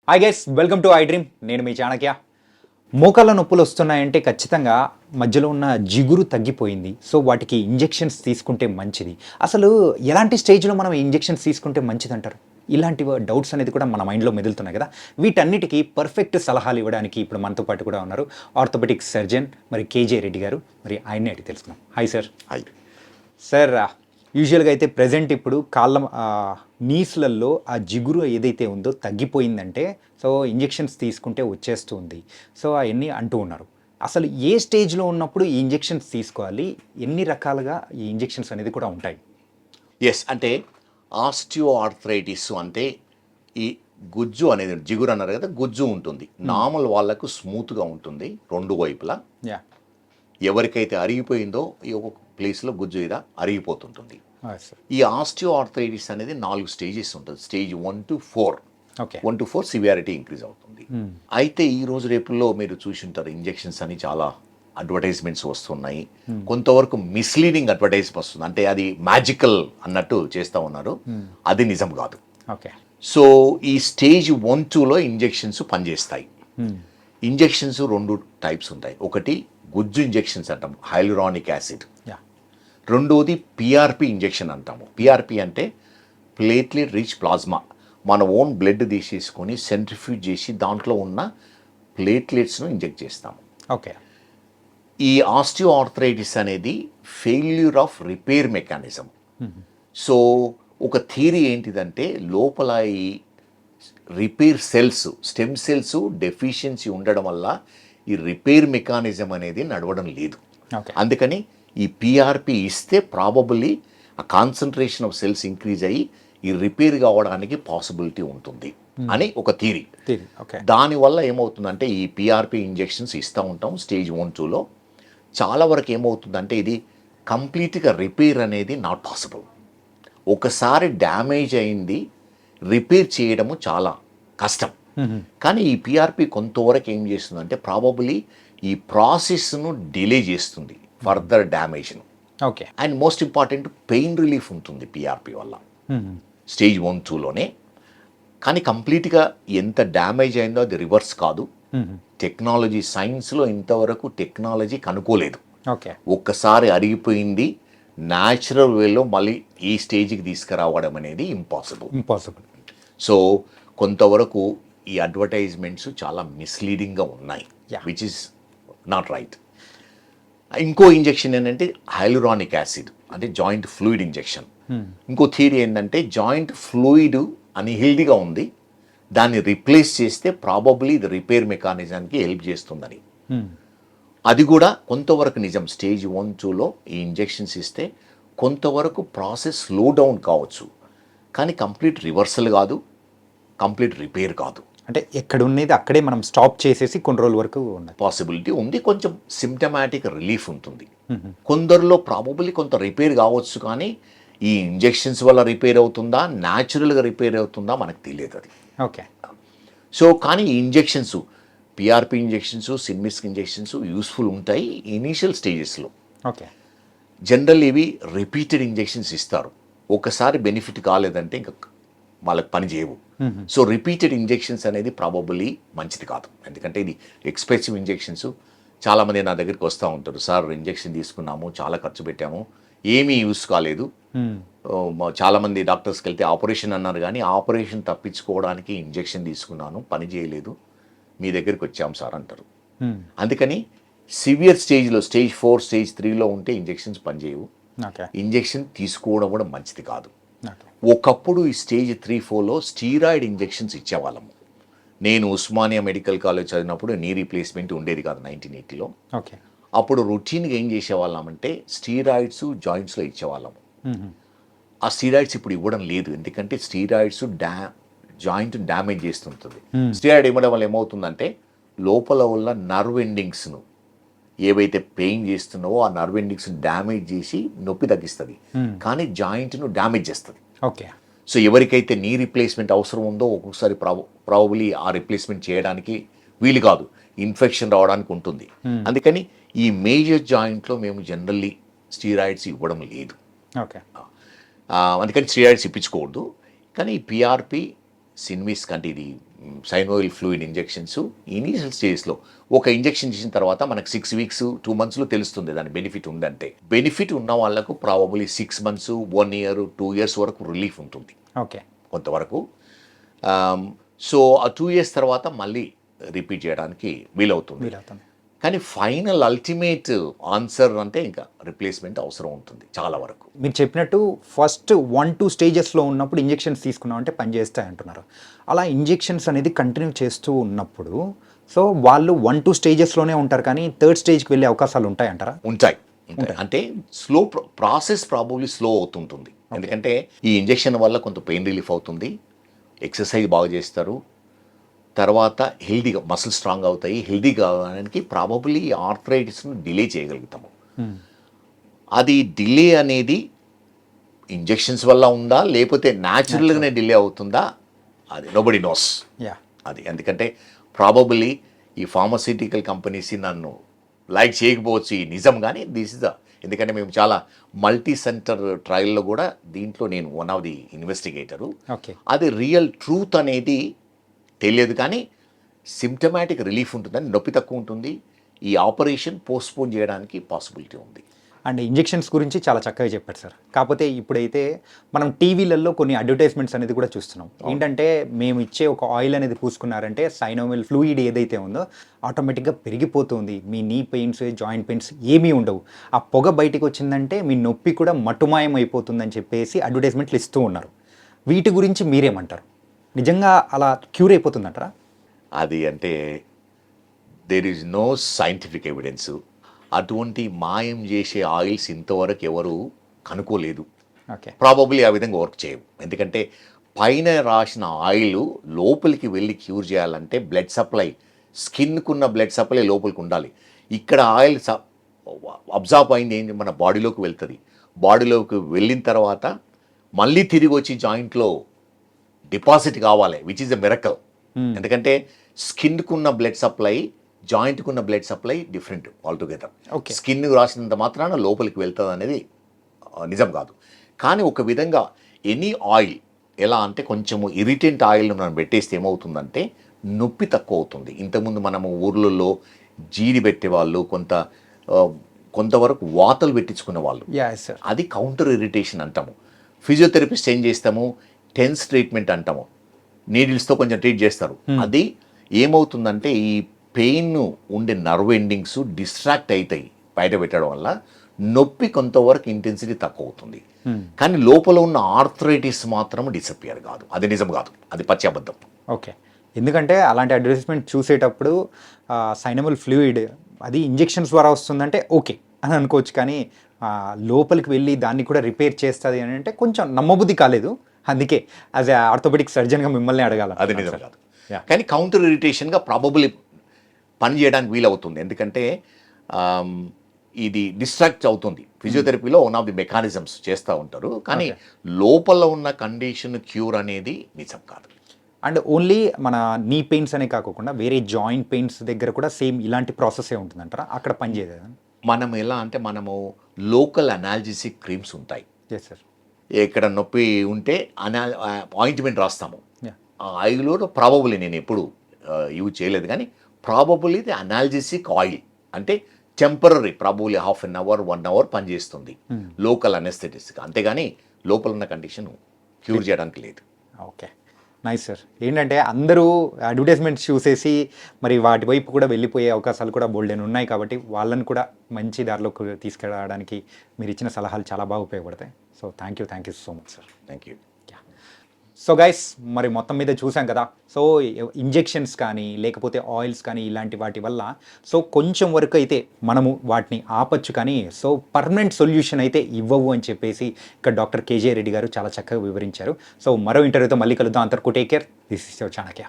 Hi guys, welcome to I dream. నేను మీ చాణక్య. మోకాళ్ళ నొప్పులు వస్తున్నాయంటే ఖచ్చితంగా మధ్యలో ఉన్న జిగురు తగ్గిపోయింది. సో వాటికి ఇంజెక్షన్స్ తీసుకుంటే మంచిది. అసలు ఎలాంటి స్టేజ్లో మనం ఇంజెక్షన్స్ తీసుకుంటే మంచిది అంటారు? ఇలాంటి డౌట్స్ అనేది కూడా మన మైండ్లో మెదులుతున్నాయి కదా. వీటన్నిటికీ పర్ఫెక్ట్ సలహాలు ఇవ్వడానికి ఇప్పుడు మనతో పాటు కూడా ఉన్నారు ఆర్థోపెడిక్ సర్జన్ మరి కేజే రెడ్డి గారు. మరి ఆయన్ని అడిగి తెలుసుకున్నాం. Hi sir. హాయ్ సార్, యూజువల్గా అయితే ప్రజెంట్ ఇప్పుడు కాళ్ళ నీస్లలో ఆ జిగురు ఏదైతే ఉందో తగ్గిపోయిందంటే సో ఇంజెక్షన్స్ తీసుకుంటే వచ్చేస్తుంది. సో అవన్నీ అంటూ ఉన్నారు. అసలు ఏ స్టేజ్లో ఉన్నప్పుడు ఈ ఇంజెక్షన్స్ తీసుకోవాలి, ఎన్ని రకాలుగా ఈ ఇంజెక్షన్స్ అనేది కూడా ఉంటాయి? అంటే ఆస్టియో ఆర్థరైటిస్ అంటే ఈ గుజ్జు అనేది జిగురు అన్నారు కదా, గుజ్జు ఉంటుంది. నార్మల్ వాళ్ళకు స్మూత్గా ఉంటుంది రెండు వైపులా. యా, ఎవరికైతే అరిగిపోయిందో ఈ ఒక ప్లేస్లో గుజ్జు ఇదా అరిగిపోతుంటుంది. ఈ ఆస్టియో ఆర్థరైటిస్ అనేది 4 స్టేజెస్ ఉంటుంది. Stage 1 to 4. Okay, 1 to 4 severity increase అవుతుంది. అయితే ఈ రోజు రేపుల్లో మీరు చూసింటారు ఇంజెక్షన్స్ అని చాలా అడ్వర్టైజ్మెంట్స్ వస్తున్నాయి. కొంతవరకు మిస్లీడింగ్ అడ్వర్టైజ్మెంట్ వస్తుంది. అంటే అది మ్యాజికల్ అన్నట్టు చేస్తూ ఉన్నారు. అది నిజం కాదు. ఓకే. సో ఈ స్టేజ్ 1, 2లో ఇంజెక్షన్స్ పనిచేస్తాయి. ఇంజెక్షన్స్ 2 టైప్స్ ఉంటాయి. ఒకటి గుజ్జు ఇంజెక్షన్స్ అంటాం, హైలురానిక్ యాసిడ్. రెండోది పిఆర్పి ఇంజెక్షన్ అంటాము. పిఆర్పి అంటే ప్లేట్లెట్ రిచ్ ప్లాజ్మా. మన ఓన్ బ్లడ్ తీసేసుకొని సెంట్రిఫ్యూజ్ చేసి దాంట్లో ఉన్న ప్లేట్లెట్స్ను ఇంజెక్ట్ చేస్తాము. ఓకే. ఈ ఆస్టియో ఆర్థరైటిస్ అనేది failure of repair mechanism. So ఒక థియరీ ఏంటిదంటే లోపల ఈ repair cells, stem cells deficiency ఉండడం వల్ల ఈ రిపేర్ మెకానిజం అనేది నడవడం లేదు. అందుకని ఈ పిఆర్పి ఇస్తే ప్రాబబుల్లీ ఆ కాన్సన్ట్రేషన్ ఆఫ్ సెల్స్ ఇంక్రీజ్ అయ్యి ఈ రిపేర్ కావడానికి పాసిబిలిటీ ఉంటుంది అని ఒక థియరీ. దానివల్ల ఏమవుతుందంటే ఈ పిఆర్పి ఇంజెక్షన్స్ ఇస్తూ ఉంటాం స్టేజ్ 1, 2లో. చాలా వరకు ఏమవుతుందంటే ఇది కంప్లీట్గా రిపేర్ అనేది నాట్ పాసిబుల్. ఒకసారి డ్యామేజ్ అయింది, రిపేర్ చేయడము చాలా కష్టం. కానీ ఈ పిఆర్పి కొంతవరకు ఏం చేస్తుందంటే ప్రాబబుల్లీ ఈ ప్రాసెస్ను డిలే చేస్తుంది, ఫర్దర్ డ్యామేజ్ను. Okay. And most important pain relief ఉంటుంది పిఆర్పి వల్ల స్టేజ్ 1, 2లోనే. కానీ కంప్లీట్గా ఎంత డ్యామేజ్ అయిందో అది రివర్స్ కాదు. టెక్నాలజీ సైన్స్లో ఇంతవరకు టెక్నాలజీ కనుక్కోలేదు. ఓకే. ఒక్కసారి అరిగిపోయింది న్యాచురల్ వేలో మళ్ళీ ఈ స్టేజ్కి తీసుకురావడం అనేది ఇంపాసిబుల్. సో కొంతవరకు ఈ అడ్వర్టైజ్మెంట్స్ చాలా మిస్లీడింగ్గా ఉన్నాయి, విచ్ ఇస్ నాట్ రైట్. ఇంకో ఇంజెక్షన్ ఏంటంటే హైలురానిక్ యాసిడ్, అంటే జాయింట్ ఫ్లూయిడ్ ఇంజెక్షన్. ఇంకో థియరీ ఏంటంటే జాయింట్ ఫ్లూయిడ్ అన్హెల్దీగా ఉంది, దాన్ని రిప్లేస్ చేస్తే ప్రాబబ్లీ ఇది రిపేర్ మెకానిజానికి హెల్ప్ చేస్తుందని. అది కూడా కొంతవరకు నిజం. స్టేజ్ 1, 2లో ఈ ఇంజెక్షన్స్ ఇస్తే కొంతవరకు ప్రాసెస్ స్లో డౌన్ కావచ్చు, కానీ కంప్లీట్ రివర్సల్ కాదు, కంప్లీట్ రిపేర్ కాదు. అంటే ఎక్కడ ఉన్నది అక్కడే మనం స్టాప్ చేసేసి కొన్ని రోజుల వరకు పాసిబిలిటీ ఉంది. కొంచెం సిమ్టమాటిక్ రిలీఫ్ ఉంటుంది. కొందరిలో ప్రాబబుల్లీ కొంత రిపేర్ కావచ్చు, కానీ ఈ ఇంజెక్షన్స్ వల్ల రిపేర్ అవుతుందా, న్యాచురల్గా రిపేర్ అవుతుందా మనకు తెలియదు అది. ఓకే. సో కానీ ఈ injections, PRP injections, Synvisc injections useful ఉంటాయి ఇనీషియల్ స్టేజెస్లో. ఓకే. జనరల్ ఇవి రిపీటెడ్ ఇంజెక్షన్స్ ఇస్తారు. ఒకసారి బెనిఫిట్ కాలేదంటే ఇంకా వాళ్ళకి పని చేయవు. సో రిపీటెడ్ ఇంజెక్షన్స్ అనేది ప్రాబబుల్లీ మంచిది కాదు. ఎందుకంటే ఇది ఎక్స్పెన్సివ్ ఇంజెక్షన్స్. చాలామంది నా దగ్గరికి వస్తూ ఉంటారు, సార్ ఇంజెక్షన్ తీసుకున్నాము, చాలా ఖర్చు పెట్టాము, ఏమీ యూస్ కాలేదు. చాలామంది డాక్టర్స్కి వెళ్తే ఆపరేషన్ అన్నారు, కానీ ఆపరేషన్ తప్పించుకోవడానికి ఇంజెక్షన్ తీసుకున్నాను, పని చేయలేదు, మీ దగ్గరికి వచ్చాము సార్ అంటారు. అందుకని సివియర్ స్టేజ్లో స్టేజ్ 4, స్టేజ్ 3లో ఉంటే ఇంజెక్షన్స్ పనిచేయవు. ఇంజెక్షన్ తీసుకోవడం కూడా మంచిది కాదు. ఒకప్పుడు ఈ స్టేజ్ 3, 4లో స్టీరాయిడ్ ఇంజెక్షన్స్ ఇచ్చేవాళ్ళము. నేను ఉస్మానియా మెడికల్ కాలేజ్ చదివినప్పుడు నీ రీప్లేస్మెంట్ ఉండేది కాదు 1980లో. ఓకే. అప్పుడు రొటీన్గా ఏం చేసేవాళ్ళమంటే స్టీరాయిడ్స్ జాయింట్స్లో ఇచ్చేవాళ్ళము. ఆ స్టీరాయిడ్స్ ఇప్పుడు ఇవ్వడం లేదు, ఎందుకంటే స్టీరాయిడ్స్ జాయింట్ డ్యామేజ్ చేస్తుంటుంది. స్టీరాయిడ్ ఇవ్వడం వల్ల ఏమవుతుందంటే లోపల ఉన్న నర్వ్ ఎండింగ్స్ను ఏవైతే పెయిన్ చేస్తున్నావో ఆ నర్వ్ ఎండింగ్స్ డ్యామేజ్ చేసి నొప్పి తగ్గిస్తుంది, కానీ జాయింట్ను డ్యామేజ్ చేస్తుంది. ఓకే. సో ఎవరికైతే నీ రీప్లేస్మెంట్ అవసరం ఉందో ఒక్కొక్కసారి ప్రాబబ్లీ ఆ రీప్లేస్మెంట్ చేయడానికి వీలు కాదు, ఇన్ఫెక్షన్ రావడానికి ఉంటుంది. అందుకని ఈ మేజర్ జాయింట్లో మేము జనరల్లీ స్టీరాయిడ్స్ ఇవ్వడం లేదు. ఓకే. అందుకని స్టీరాయిడ్స్ ఇప్పించకూడదు. కానీ పిఆర్పి సిన్మిస్క్ అంటే ఇది సైనోవిల్ ఫ్లూయిడ్ ఇంజెక్షన్స్ ఇనీషియల్ స్టేజ్లో ఒక ఇంజెక్షన్ చేసిన తర్వాత మనకు 6 వీక్స్ 2 మంత్స్లో తెలుస్తుంది దాని బెనిఫిట్ ఉందంటే. బెనిఫిట్ ఉన్న వాళ్ళకు ప్రాబబ్లీ 6 మంత్స్ 1 ఇయర్ 2 ఇయర్స్ వరకు రిలీఫ్ ఉంటుంది ఓకే. కొంతవరకు. సో ఆ 2 ఇయర్స్ తర్వాత మళ్ళీ రిపీట్ చేయడానికి వీలవుతుంది. కానీ ఫైనల్ అల్టిమేట్ ఆన్సర్ అంటే ఇంకా రిప్లేస్మెంట్ అవసరం ఉంటుంది చాలా వరకు. మీరు చెప్పినట్టు ఫస్ట్ 1-2 స్టేజెస్లో ఉన్నప్పుడు ఇంజెక్షన్స్ తీసుకున్నామంటే పనిచేస్తాయి అంటున్నారు. అలా ఇంజెక్షన్స్ అనేది కంటిన్యూ చేస్తూ ఉన్నప్పుడు సో వాళ్ళు 1-2 స్టేజెస్లోనే ఉంటారు కానీ థర్డ్ స్టేజ్కి వెళ్ళే అవకాశాలు ఉంటాయంటారా? ఉంటాయి. అంటే స్లో ప్రాసెస్ ప్రాబబ్లీ స్లో అవుతుంటుంది. ఎందుకంటే ఈ ఇంజెక్షన్ వల్ల కొంత పెయిన్ రిలీఫ్ అవుతుంది, ఎక్సర్సైజ్ బాగా చేస్తారు, తర్వాత హెల్దీగా మసిల్ స్ట్రాంగ్ అవుతాయి. హెల్దీ కావడానికి ప్రాబబ్లీ ఆర్థరైటిస్ను డిలే చేయగలుగుతాము. అది డిలే అనేది ఇంజెక్షన్స్ వల్ల ఉందా లేకపోతే న్యాచురల్గానే డిలే అవుతుందా అది నోబడి నోస్. అది ఎందుకంటే ప్రాబబ్లీ ఈ ఫార్మస్యూటికల్ కంపెనీస్ నన్ను లైక్ చేయకపోవచ్చు ఈ నిజం, కానీ దిస్ ఇస్ ద ఎందుకంటే మేము చాలా మల్టీ సెంటర్ ట్రయల్లో కూడా దీంట్లో నేను వన్ ఆఫ్ ది ఇన్వెస్టిగేటరు. అది రియల్ ట్రూత్ అనేది తెలియదు కానీ సిమ్టమాటిక్ రిలీఫ్ ఉంటుందని, నొప్పి తక్కువ ఉంటుంది. ఈ ఆపరేషన్ పోస్ట్పోన్ చేయడానికి పాసిబిలిటీ ఉంది. అండ్ ఇంజెక్షన్స్ గురించి చాలా చక్కగా చెప్పారు సార్. కాకపోతే ఇప్పుడైతే మనం టీవీలలో కొన్ని అడ్వర్టైజ్మెంట్స్ అనేది కూడా చూస్తున్నాం. ఏంటంటే మేము ఇచ్చే ఒక ఆయిల్ అనేది పూసుకున్నారంటే సైనోవిల్ ఫ్లూయిడ్ ఏదైతే ఉందో ఆటోమేటిక్గా పెరిగిపోతుంది, మీ నీ పెయిన్స్ జాయింట్ పెయిన్స్ ఏమీ ఉండవు, ఆ పొగ బయటకు వచ్చిందంటే మీ నొప్పి కూడా మటుమాయం అయిపోతుందని చెప్పేసి అడ్వర్టైజ్మెంట్లు ఇస్తూ ఉన్నారు. వీటి గురించి మీరేమంటారు? నిజంగా అలా క్యూర్ అయిపోతుందంటారా? అది అంటే there is no scientific evidence. అటువంటి మాయం చేసే ఆయిల్స్ ఇంతవరకు ఎవరు కనుక్కోలేదు. ప్రాబబ్లీ ఆ విధంగా వర్క్ చేయవు. ఎందుకంటే పైన రాసిన ఆయిల్ లోపలికి వెళ్ళి క్యూర్ చేయాలంటే బ్లడ్ సప్లై, స్కిన్కున్న బ్లడ్ సప్లై లోపలికి ఉండాలి. ఇక్కడ ఆయిల్ అబ్జార్బ్ అయింది ఏంటి మన బాడీలోకి వెళ్తుంది. బాడీలోకి వెళ్ళిన తర్వాత మళ్ళీ తిరిగి వచ్చి జాయింట్లో డిపాజిట్ కావాలి, విచ్ ఈజ్ ఎ మిరకల్. ఎందుకంటే స్కిన్కున్న బ్లడ్ సప్లై జాయింట్కి ఉన్న blood supply different altogether. Skin రాసినంత మాత్రాన లోపలికి వెళ్తుంది అనేది నిజం కాదు. కానీ ఒక విధంగా ఎనీ ఆయిల్ ఎలా అంటే కొంచెము ఇరిటెంట్ ఆయిల్ మనం పెట్టేస్తే ఏమవుతుందంటే నొప్పి తక్కువ అవుతుంది. ఇంతకుముందు మనము ఊర్లలో జీడి పెట్టేవాళ్ళు, కొంతవరకు వాతలు పెట్టించుకునే వాళ్ళు, అది కౌంటర్ ఇరిటేషన్ అంటాము. ఫిజియోథెరపిస్ట్ ఏం చేస్తాము, టెన్స్ ట్రీట్మెంట్ అంటాము, నీడిల్స్తో కొంచెం ట్రీట్ చేస్తారు. అది ఏమవుతుందంటే ఈ పెయిన్ ఉండే నర్వ్ ఎండింగ్స్ డిస్ట్రాక్ట్ అవుతాయి బయట పెట్టడం వల్ల, నొప్పి కొంతవరకు ఇంటెన్సిటీ తక్కువ అవుతుంది. కానీ లోపల ఉన్న ఆర్థరైటిస్ మాత్రం డిసపియర్ కాదు. అది నిజం కాదు, అది పచ్చి అబద్ధం. ఓకే. ఎందుకంటే అలాంటి అడ్వర్టైజ్మెంట్ చూసేటప్పుడు సైనోవిల్ ఫ్లూయిడ్ అది ఇంజెక్షన్స్ ద్వారా వస్తుందంటే ఓకే అని అనుకోవచ్చు, కానీ లోపలికి వెళ్ళి దాన్ని కూడా రిపేర్ చేస్తుంది అని అంటే కొంచెం నమ్మబుద్ధి కాలేదు. అందుకే యాజ్ ఏ ఆర్థోపెడిక్ సర్జన్గా మిమ్మల్ని అడగాలి. అది నిజం కాదు, కానీ కౌంటర్ ఇరిటేషన్గా ప్రాబబ్లీ పని చేయడానికి వీలవుతుంది. ఎందుకంటే ఇది డిస్ట్రాక్ట్ అవుతుంది. ఫిజియోథెరపీలో వన్ ఆఫ్ ది మెకానిజమ్స్ చేస్తూ ఉంటారు, కానీ లోపల ఉన్న కండిషన్ క్యూర్ అనేది నిజం కాదు. అండ్ ఓన్లీ మన నీ పెయిన్స్ అనే కాకుండా వేరే జాయింట్ పెయిన్స్ దగ్గర కూడా సేమ్ ఇలాంటి ప్రాసెస్ ఉంటుందంటారా? అక్కడ పని చేయదు. మనం ఎలా అంటే మనము లోకల్ అనాల్జెసిక్ క్రీమ్స్ ఉంటాయి. సార్, ఎక్కడ నొప్పి ఉంటే ఆయింట్మెంట్ రాస్తాము. ఆ ఆయిల్లో ప్రాబబుల్లీ నేను ఎప్పుడు యూజ్ చేయలేదు, కానీ ప్రాబబుల్లీ ది అనాల్జెసిక్ ఆయిల్ అంటే టెంపరీ ప్రాబబుల్లీ 1/2 అవర్ 1 అవర్ పనిచేస్తుంది లోకల్ అనెస్థెటిక్గా, అంతేగాని లోపల ఉన్న కండిషన్ క్యూర్ చేయడానికి లేదు. Okay, nice sir. ఏంటంటే అందరూ అడ్వర్టైజ్మెంట్స్ చూసేసి మరి వాటి వైపు కూడా వెళ్ళిపోయే అవకాశాలు కూడా బోల్డెన్ ఉన్నాయి, కాబట్టి వాళ్ళని కూడా మంచి దారిలోకి తీసుకెళ్ళడానికి మీరు ఇచ్చిన సలహాలు చాలా బాగా ఉపయోగపడతాయి. So thank you so much sir. Thank you. So guys, మరి మొత్తం మీద చూసాం కదా. సో ఇంజెక్షన్స్ కానీ లేకపోతే ఆయిల్స్ కానీ ఇలాంటి వాటి వల్ల సో కొంచెం వరకు అయితే మనము వాటిని ఆపచ్చు, కానీ సో పర్మనెంట్ సొల్యూషన్ అయితే ఇవ్వవు అని చెప్పేసి ఇక్కడ డాక్టర్ కేజే రెడ్డి గారు చాలా చక్కగా వివరించారు. సో మరో ఇంటర్వ్యూతో మళ్ళీ కలుద్దాం. అంతవరకు take care. This is your Chanakya.